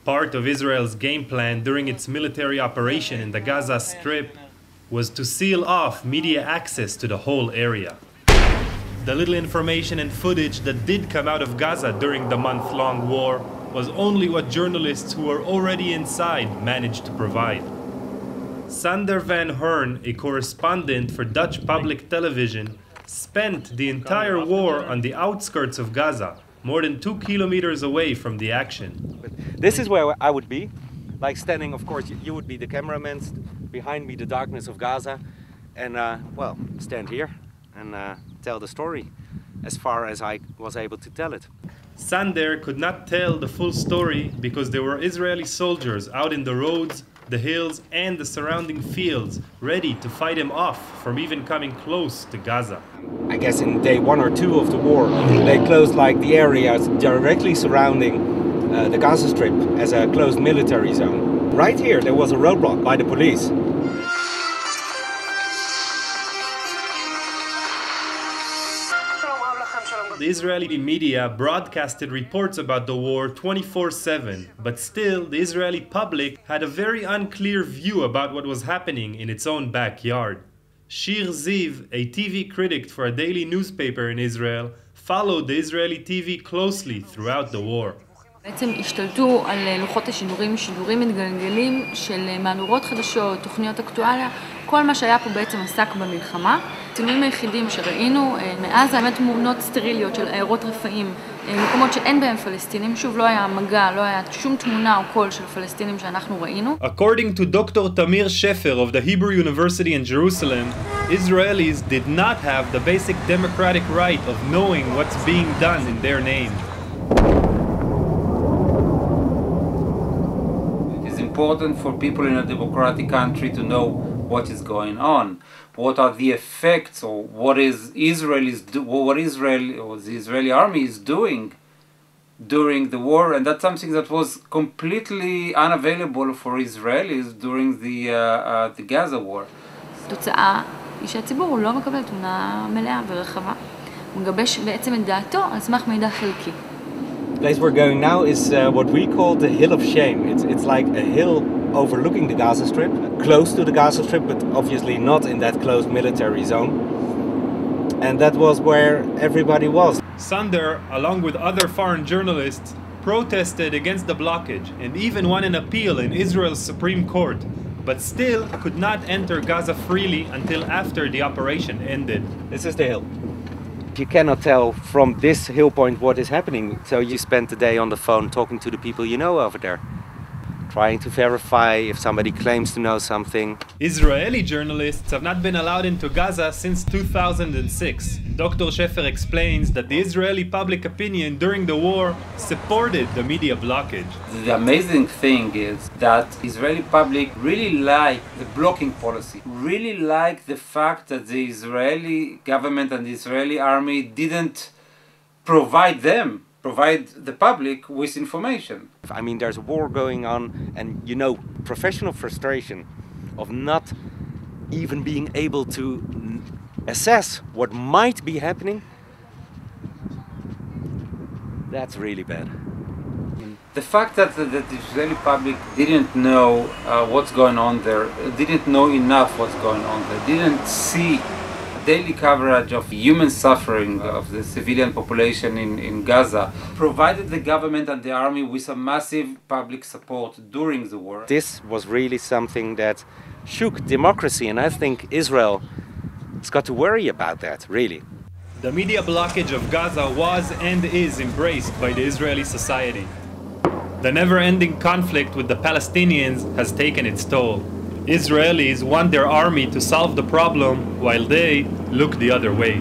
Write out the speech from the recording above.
Part of Israel's game plan during its military operation in the Gaza Strip was to seal off media access to the whole area. The little information and footage that did come out of Gaza during the month-long war was only what journalists who were already inside managed to provide. Sander van Hoorn, a correspondent for Dutch public television, spent the entire war on the outskirts of Gaza, more than 2 kilometers away from the action. This is where I would be, like standing, of course, you would be the cameraman, behind me the darkness of Gaza, and well, stand here and tell the story as far as I was able to tell it. Sander could not tell the full story because there were Israeli soldiers out in the roads, the hills and the surrounding fields ready to fight him off from even coming close to Gaza. I guess in day 1 or 2 of the war, they closed like the areas directly surrounding the Gaza Strip as a closed military zone. Right here there was a roadblock by the police. The Israeli media broadcasted reports about the war 24/7, but still the Israeli public had a very unclear view about what was happening in its own backyard. Shir Ziv, a TV critic for a daily newspaper in Israel, followed the Israeli TV closely throughout the war. בעצם השתלטו על לוחות השידורים, שידורים מתגלגלים של מהדורות חדשות, תוכניות אקטואליה, כל מה שהיה פה בעצם עסק במלחמה. הצילומים היחידים שראינו מאז האמת תמונות סטריליות של עיירות רפאים, מקומות שאין בהם פלסטינים, שוב לא היה מגע, לא היה שום תמונה או קול של פלסטינים שאנחנו ראינו. According to Dr. Tamir Shefer of the Hebrew University in Jerusalem, Israelis did not have the basic democratic right of knowing what's being done in their name. Important for people in a democratic country to know what is going on, what are the effects, or what Israel or the Israeli army is doing during the war, and that's something that was completely unavailable for Israelis during the Gaza war. התוצאה היא שהציבור לא מקבל תמונה מלאה ורחבה. הוא מגבש בעצם את דעתו על סמך מידע חלקי. The place we're going now is what we call the Hill of Shame. It's like a hill overlooking the Gaza Strip, close to the Gaza Strip, but obviously not in that closed military zone. And that was where everybody was. Sander, along with other foreign journalists, protested against the blockage and even won an appeal in Israel's Supreme Court, but still could not enter Gaza freely until after the operation ended. This is the hill. You cannot tell from this hill point what is happening, so you spend the day on the phone talking to the people you know over there, trying to verify if somebody claims to know something. Israeli journalists have not been allowed into Gaza since 2006. Dr. Shefer explains that the Israeli public opinion during the war supported the media blockage. The amazing thing is that Israeli public really like the blocking policy, really like the fact that the Israeli government and the Israeli army didn't provide the public with information. I mean, there's a war going on, and you know, professional frustration of not even being able to assess what might be happening, that's really bad. The fact that the Israeli public didn't know what's going on there, didn't know enough what's going on there, didn't see daily coverage of human suffering of the civilian population in Gaza, provided the government and the army with a massive public support during the war. This was really something that shook democracy, and I think Israel has got to worry about that, really. The media blockage of Gaza was and is embraced by the Israeli society. The never-ending conflict with the Palestinians has taken its toll. Israelis want their army to solve the problem while they look the other way.